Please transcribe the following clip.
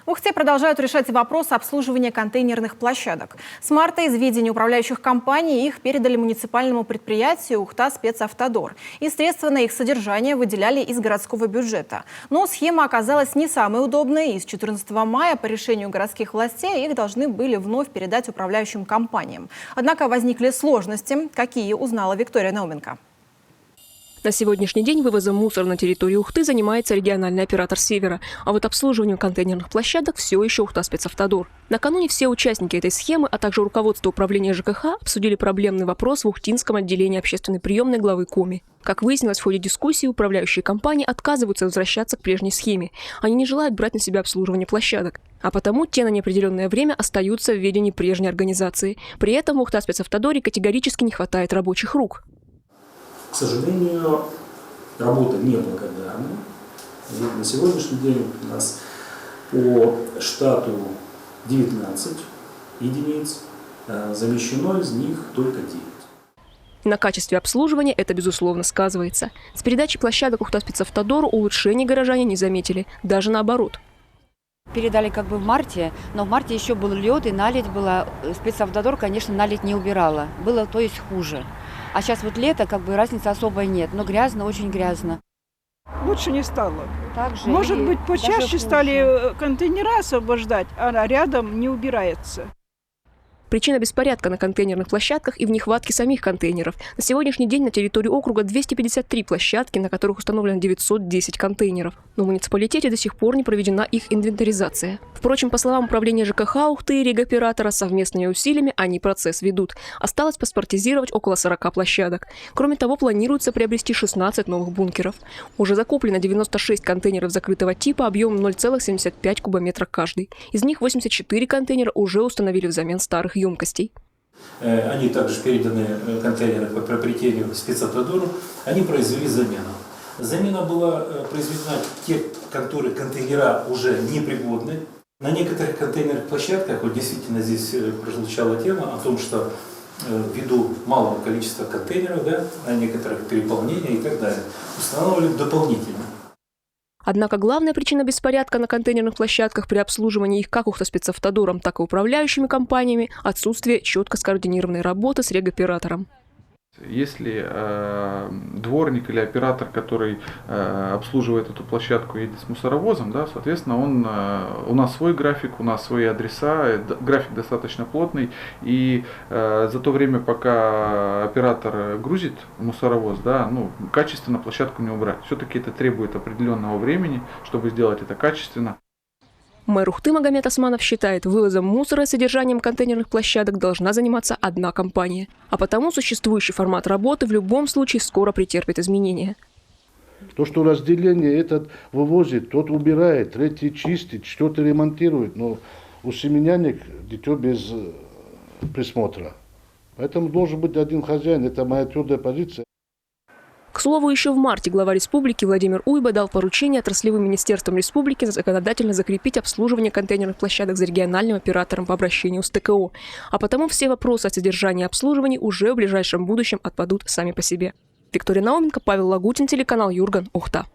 Ухте продолжают решать вопрос обслуживания контейнерных площадок. С марта из ведения управляющих компаний их передали муниципальному предприятию «Ухта Спецавтодор». И средства на их содержание выделяли из городского бюджета. Но схема оказалась не самой удобной. И с 14 мая по решению городских властей их должны были вновь передать управляющим компаниям. Однако возникли сложности. Какие, узнала Виктория Науменко. На сегодняшний день вывозом мусора на территорию Ухты занимается региональный оператор «Севера». А вот обслуживанием контейнерных площадок все еще Ухта Спецавтодор. Накануне все участники этой схемы, а также руководство управления ЖКХ обсудили проблемный вопрос в Ухтинском отделении общественной приемной главы Коми. Как выяснилось в ходе дискуссии, управляющие компании отказываются возвращаться к прежней схеме. Они не желают брать на себя обслуживание площадок. А потому те на неопределенное время остаются в ведении прежней организации. При этом в Ухта Спецавтодоре категорически не хватает рабочих рук. К сожалению, работа неблагодарна. И на сегодняшний день у нас по штату 19 единиц, замещено из них только 9. На качестве обслуживания это, безусловно, сказывается. С передачей площадок Ухта Спецавтодору улучшений горожане не заметили, даже наоборот. Передали как бы в марте, но в марте еще был лед и наледь была. Спецавтодор, конечно, наледь не убирала. Было, то есть, хуже. А сейчас вот лето, как бы разницы особой нет, но грязно, очень грязно. Лучше не стало. Также Может быть, почаще стали контейнера освобождать, а рядом не убирается. Причина беспорядка на контейнерных площадках и в нехватке самих контейнеров. На сегодняшний день на территории округа 253 площадки, на которых установлено 910 контейнеров. Но в муниципалитете до сих пор не проведена их инвентаризация. Впрочем, по словам управления ЖКХ Ухты и регоператора, совместными усилиями они процесс ведут. Осталось паспортизировать около 40 площадок. Кроме того, планируется приобрести 16 новых бункеров. Уже закуплено 96 контейнеров закрытого типа объемом 0,75 кубометра каждый. Из них 84 контейнера уже установили взамен старых емкостей. Они также переданы контейнеры по приобретению Спецавтодору. Они произвели замену. Замена была произведена те, которые контейнера уже непригодны. На некоторых контейнерных площадках, вот действительно здесь прозвучала тема о том, что ввиду малого количества контейнеров, на некоторых переполнения и так далее, устанавливали дополнительно. Однако главная причина беспорядка на контейнерных площадках при обслуживании их как Ухта Спецавтодором, так и управляющими компаниями – отсутствие четко скоординированной работы с регоператором. Если дворник или оператор, который обслуживает эту площадку, едет с мусоровозом, соответственно, у нас свой график, у нас свои адреса, график достаточно плотный, и за то время, пока оператор грузит мусоровоз, качественно площадку не убрать. Все-таки это требует определенного времени, чтобы сделать это качественно. Мэр Ухты Магомед Османов считает, вывозом мусора и содержанием контейнерных площадок должна заниматься одна компания. А потому существующий формат работы в любом случае скоро претерпит изменения. То, что разделение этот вывозит, тот убирает, третий чистит, что-то ремонтирует. Но у семенянек дитё без присмотра. Поэтому должен быть один хозяин, это моя твердая позиция. К слову, еще в марте глава республики Владимир Уйба дал поручение отраслевым министерствам республики законодательно закрепить обслуживание контейнерных площадок за региональным оператором по обращению с ТКО. А потому все вопросы о содержании и обслуживании уже в ближайшем будущем отпадут сами по себе. Виктория Науменко, Павел Лагутин, телеканал Юрган, Ухта.